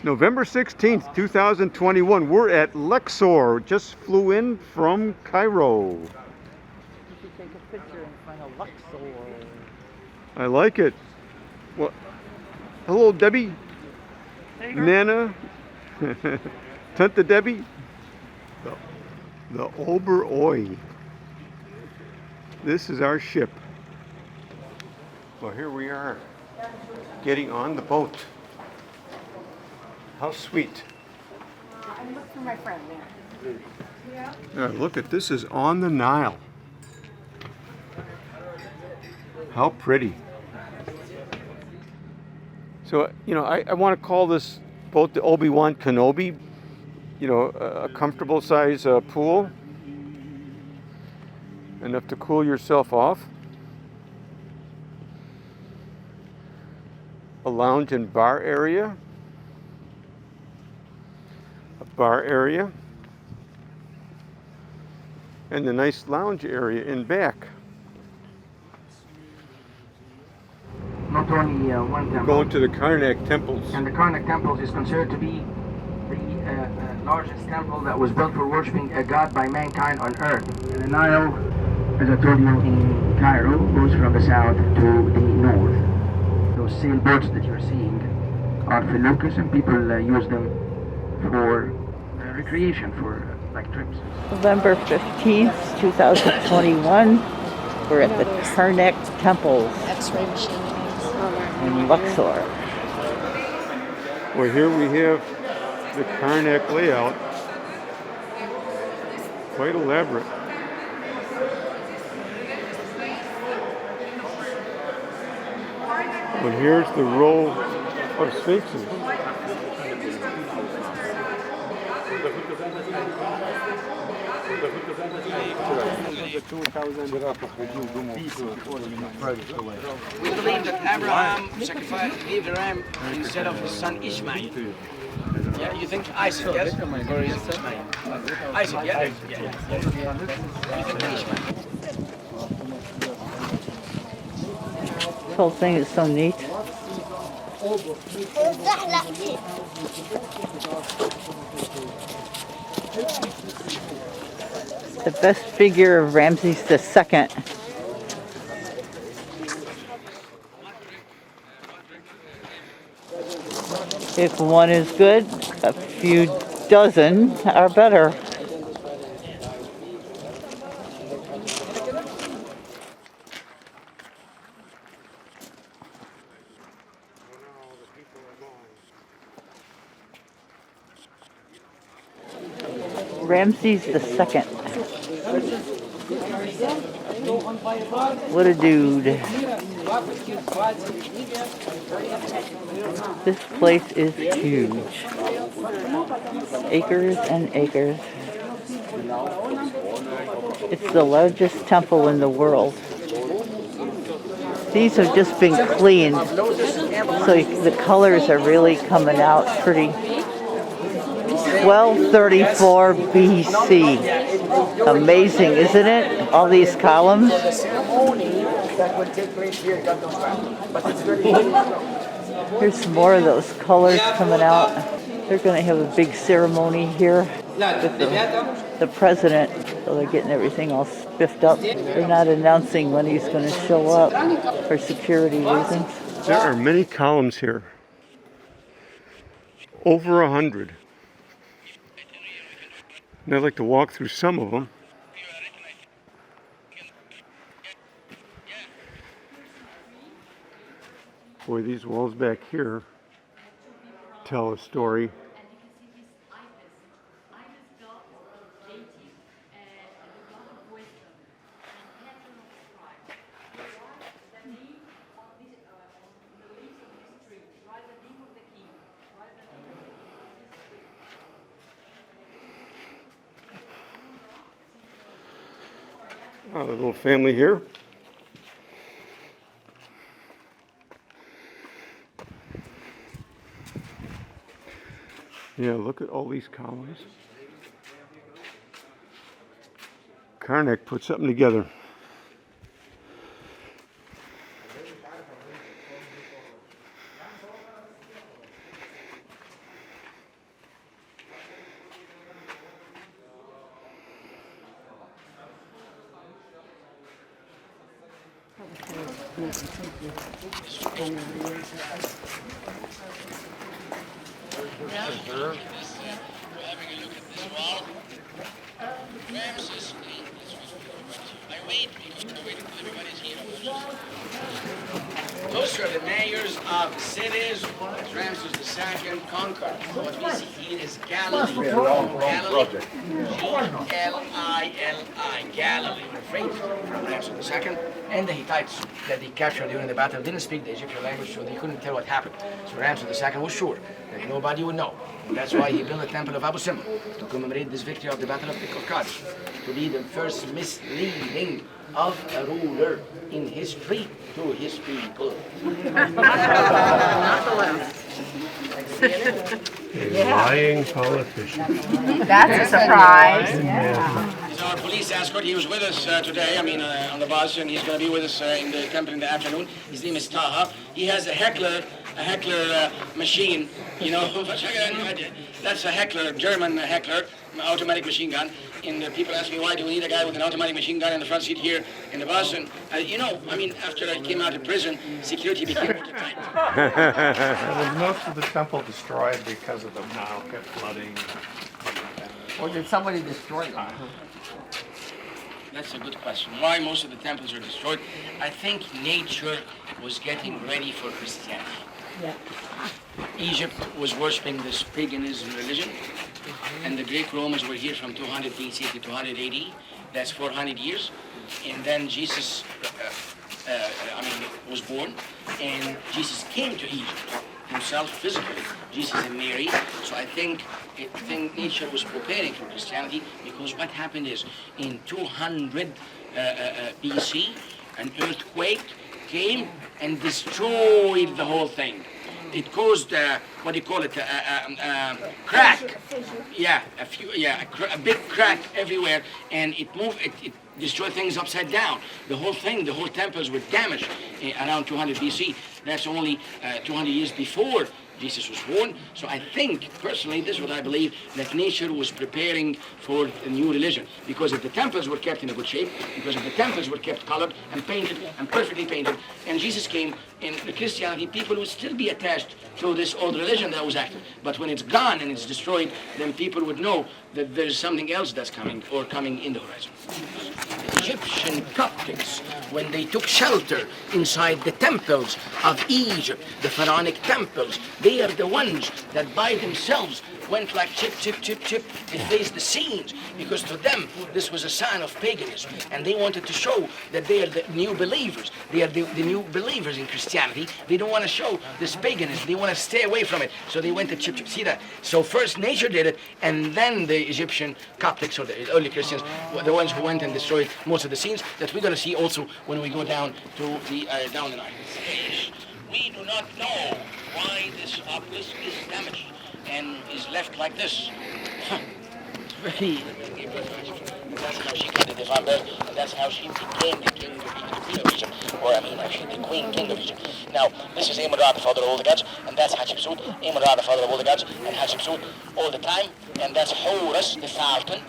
November 16th, 2021. We're at Luxor. Just flew in from Cairo. You should take a picture in front of Luxor. I like it. Well, hello, Debbie. Hey, Nana. Tante Debbie. The Oberoi. This is our ship. Well, here we are, getting on the boat. How sweet. I look for my friend there. Yeah. Look at this, is on the Nile. How pretty. So, you know, I want to call this boat the Obi-Wan Kenobi. You know, a comfortable size pool. Enough to cool yourself off. A lounge and bar area. Bar area, and the nice lounge area in back. Not only one temple. Going to the Karnak Temples. And the Karnak Temples is considered to be the largest temple that was built for worshipping a god by mankind on earth. The Nile, as I told you, in Cairo, goes from the south to the north. Those sailboats that you're seeing are felucas, and people use them for recreation, for like trips. November 15th, 2021. We're at the Karnak Temples X-ray machine. in Luxor. Well, here we have the Karnak layout. Quite elaborate. Well, here's the row of sphinxes. We believe that Abraham sacrificed Abraham instead of his son Ishmael. Yeah, you think Isaac, yes? Or is it Ishmael? Isaac, yeah? Yeah. You think Ishmael? This whole thing is so neat. The best figure of Ramses II. If one is good, a few dozen are better. Ramses II. What a dude. This place is huge. Acres and acres. It's the largest temple in the world. These have just been cleaned, so the colors are really coming out pretty. 1234 BC. Amazing, isn't it? All these columns. Here's some more of those colors coming out. They're going to have a big ceremony here with the president, so they're getting everything all spiffed up. They're not announcing when he's going to show up for security reasons. There are many columns here. Over 100. And I'd like to walk through some of them. Boy, these walls back here tell a story. Oh, the little family here. Yeah, look at all these columns. Karnak put something together. Those are the mayors of cities that Ramses II conquered. What we see here is Galilee. Galilee. G-L-I-L-I. Galilee. Refrained from Ramses II and the Hittites that they captured during the battle didn't speak the Egyptian language, so they couldn't tell what happened. So Ramses II was sure that nobody would know. And that's why he built the temple of Abu Simbel to commemorate this victory of the Battle of Qadesh, to be the first misleading of a ruler in history to his people. Lying politician. That's a surprise. He's our police escort. He was with us today, on the bus, and he's going to be with us in the temple in the afternoon. His name is Taha. He has a heckler machine, that's a heckler, German heckler, automatic machine gun. And people ask me, why do we need a guy with an automatic machine gun in the front seat here in the bus? And, after I came out of prison, security became watertight. Was most of the temple destroyed because of the Nile kept flooding? Or did somebody destroy it? That's a good question. Why most of the temples are destroyed? I think nature was getting ready for Christianity. Yeah. Egypt was worshipping this paganism religion, and the Greek Romans were here from 200 BC to 200 AD. That's 400 years. And then Jesus was born, and Jesus came to Egypt himself physically, Jesus and Mary. So I think nature was preparing for Christianity, because what happened is in 200 BC, an earthquake came and destroyed the whole thing. It caused crack. Yeah, a big crack everywhere, and it moved. It destroyed things upside down. The whole temples were damaged around 200 BC. That's only 200 years before Jesus was born. So I think, personally, this is what I believe, that nature was preparing for a new religion. Because if the temples were kept in a good shape, because if the temples were kept colored and painted and perfectly painted, and Jesus came in Christianity, people would still be attached to this old religion that was active. But when it's gone and it's destroyed, then people would know that there's something else that's coming in the horizon. Egyptian Coptics, when they took shelter inside the temples of Egypt, the pharaonic temples, they are the ones that by themselves went like chip, chip, chip, chip, and faced the scenes, because to them this was a sign of paganism, and they wanted to show that they are the new believers. They are the new believers in Christianity. They don't want to show this paganism. They want to stay away from it. So they went to chip, chip. See that? So first nature did it, and then the Egyptian Coptics, or the early Christians, were the ones who went and destroyed most of the scenes that we're going to see also when we go down to the down the Nile. We do not know why this obelisk is damaged and is left like this. That's how she got the Devamber, and that's how she became the king of Egypt, or actually the queen king of Egypt. Now, this is Amun-Ra, the father of all the gods, and that's Hatshepsut. Amun-Ra, the father of all the gods, and Hatshepsut all the time, and that's Horus, the falcon,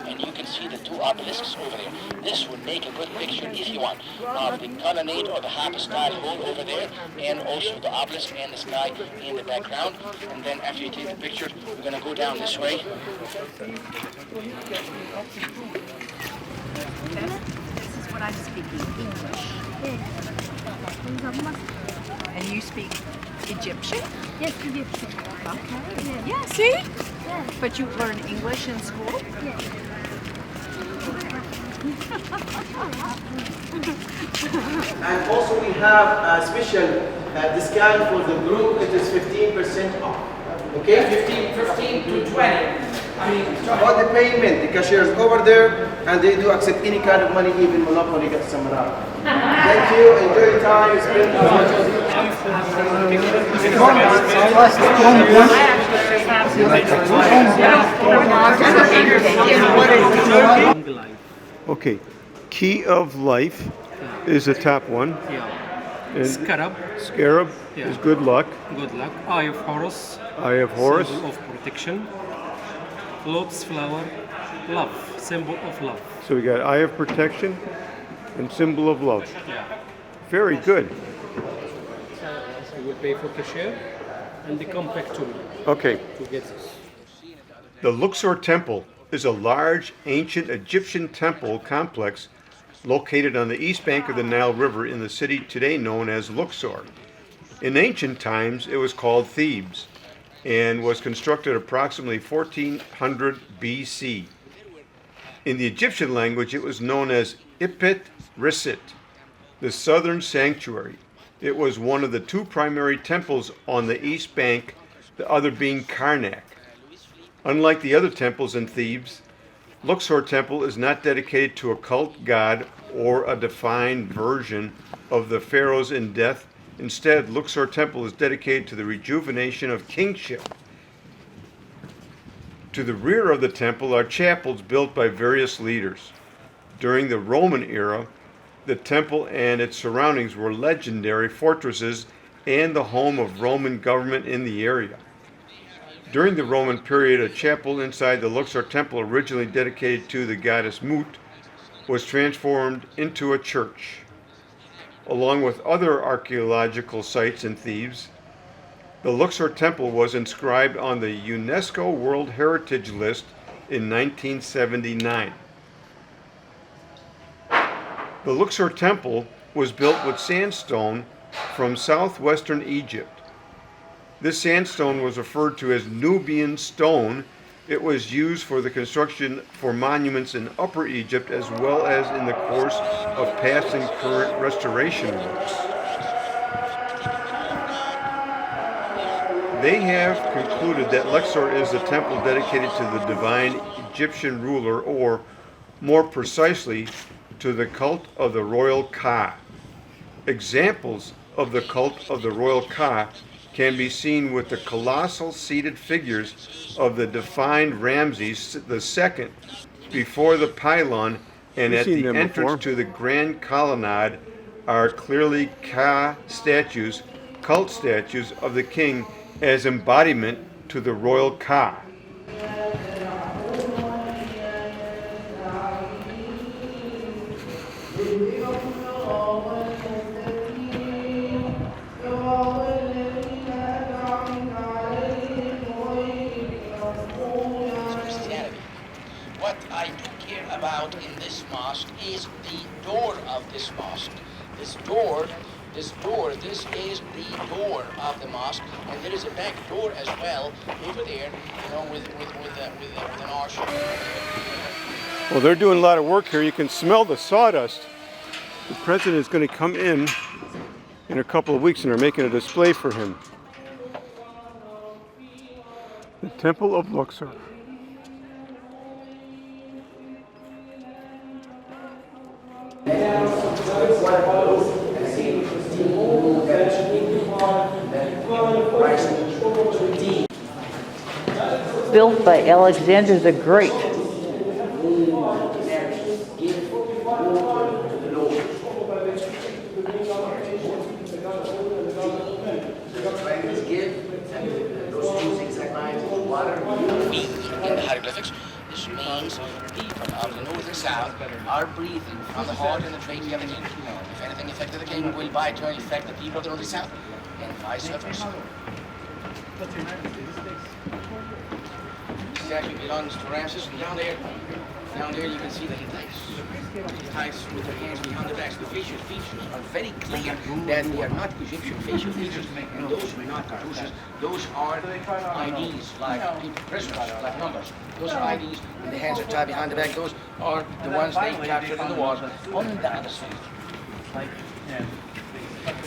and you can see the two obelisks over there. This would make a good picture, if you want, of the colonnade or the hypostyle hole over there, and also the obelisk and the sky in the background. And then after you take the picture, we're going to go down this way. This is what I'm speaking, English. And you speak Egyptian? Yes, Egyptian. Okay. Yeah, see? Yes. But you learn English in school? Yes. And also we have a special discount for the group. It is 15% off. Okay? 15 to 20. About the payment, the cashier is over there, and they do accept any kind of money, even Monopoly gets some around. Thank you. Enjoy your time. Spend Okay, key of life is the top one. Yeah. And Scarab is good luck. good luck. Eye of Horus, Eye of Horus. symbol of protection. Lotus flower, love, symbol of love. So we got Eye of Protection, and symbol of love. Yeah. Very good. You will pay for cashier and they come back to me Okay. to get this. The Luxor Temple is a large, ancient Egyptian temple complex located on the east bank of the Nile River in the city today known as Luxor. In ancient times, it was called Thebes and was constructed approximately 1400 BC. In the Egyptian language, it was known as Ipet Risit, the southern sanctuary. It was one of the two primary temples on the east bank, the other being Karnak. Unlike the other temples in Thebes, Luxor Temple is not dedicated to a cult god or a defined version of the pharaohs in death. Instead, Luxor Temple is dedicated to the rejuvenation of kingship. To the rear of the temple are chapels built by various leaders. During the Roman era, the temple and its surroundings were legendary fortresses and the home of Roman government in the area. During the Roman period, a chapel inside the Luxor Temple, originally dedicated to the goddess Mut, was transformed into a church. Along with other archaeological sites in Thebes, the Luxor Temple was inscribed on the UNESCO World Heritage List in 1979. The Luxor Temple was built with sandstone from southwestern Egypt. This sandstone was referred to as Nubian stone. It was used for the construction for monuments in Upper Egypt as well as in the course of past and current restoration works. They have concluded that Luxor is a temple dedicated to the divine Egyptian ruler, or more precisely, to the cult of the royal Ka. Examples of the cult of the royal Ka can be seen with the colossal seated figures of the defined Ramses II before the pylon, and You've at seen the them entrance before. to the grand colonnade are clearly Ka statues, cult statues of the king as embodiment to the royal Ka. Christianity. What I do care about in this mosque is the door of this mosque. This is the door of the mosque, and there is a back door as well over there, with an arch. Well, they're doing a lot of work here. You can smell the sawdust. The president is going to come in a couple of weeks, and they're making a display for him. The Temple of Luxor. Built by Alexander the Great. In the hieroglyphics, this means people of the north and south are breathing from the heart and the trachea of the king. If anything affected the king, will by turn affect the people of the north and south, and vice versa. This statue belongs to Ramses, and down there you can see that he types with their hands behind their backs. The facial features are very clear that they are not Egyptian facial features, and those are not cartouches. Those are IDs, like people, prisoners, like numbers. Those are IDs, and the hands are tied behind the back. Those are the ones they captured in the walls. On the other side,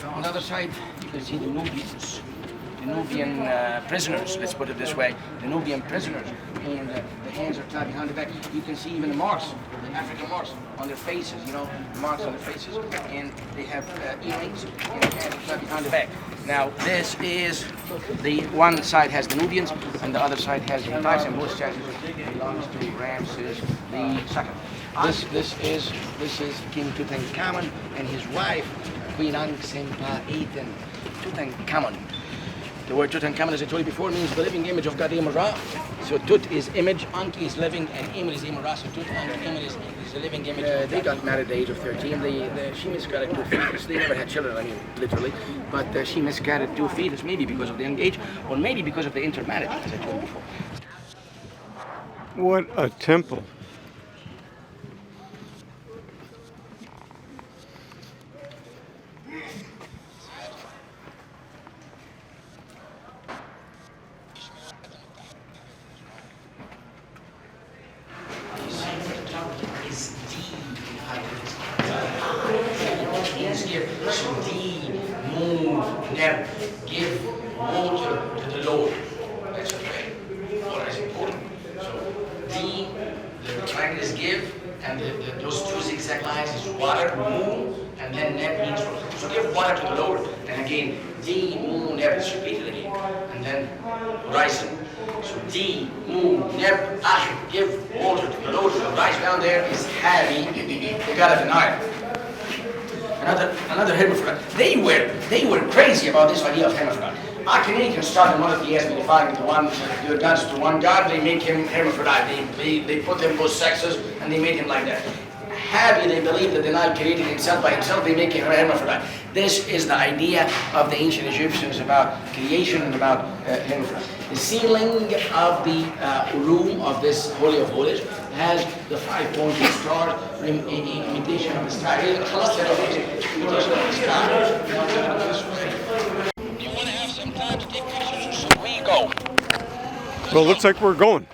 on the other side, you can see the Nubians. The Nubian prisoners, let's put it this way, the Nubian prisoners, and the hands are tied behind the back. You can see even the marks, the African marks on their faces, the marks on their faces, and they have earrings, and the hands are tied behind the back. Now, this is, the one side has the Nubians, and the other side has the Hittites, and both statues belongs to Ramses II. This is King Tutankhamun and his wife, Queen Ankh-Sempa Tutankhamun. The word Tutankhamun, as I told you before, means the living image of God Ra. So Tut is image, Ankh is living, and Imr is Ra. So Tut and Imr is the living image. They got married at the age of 13. She miscarried 2 fetus. They never had children, I mean, literally. But she miscarried 2 fetus, maybe because of the young age, or maybe because of the intermarriage, as I told you before. What a temple. So D, Moon, Neb, give water to the Lord. That's okay. Water is important. So D, the triangle is give, and those 2 zigzag lines is water, moon, and then Neb means water. So give water to the Lord. And again, D, Moon, Neb is repeated again. And then horizon. So D, Moon, Neb, Ash, give water to the Lord. The horizon down there is Havi, the god of the Nile. Another hermaphrodite. They were crazy about this idea of hermaphrodite. Our Canadians started monotheism, defining the gods to one god. They make him hermaphrodite. They put them both sexes and they made him like that. Happy, they believe that the Nile created himself by himself. They make him hermaphrodite. This is the idea of the ancient Egyptians about creation and about hermaphrodite. The ceiling of the room of this Holy of Holies has the 5 pointed stars in imitation of the sky. Imitation of the sky. Do you want to have some time to take pictures? So we go. Well, it looks like we're going.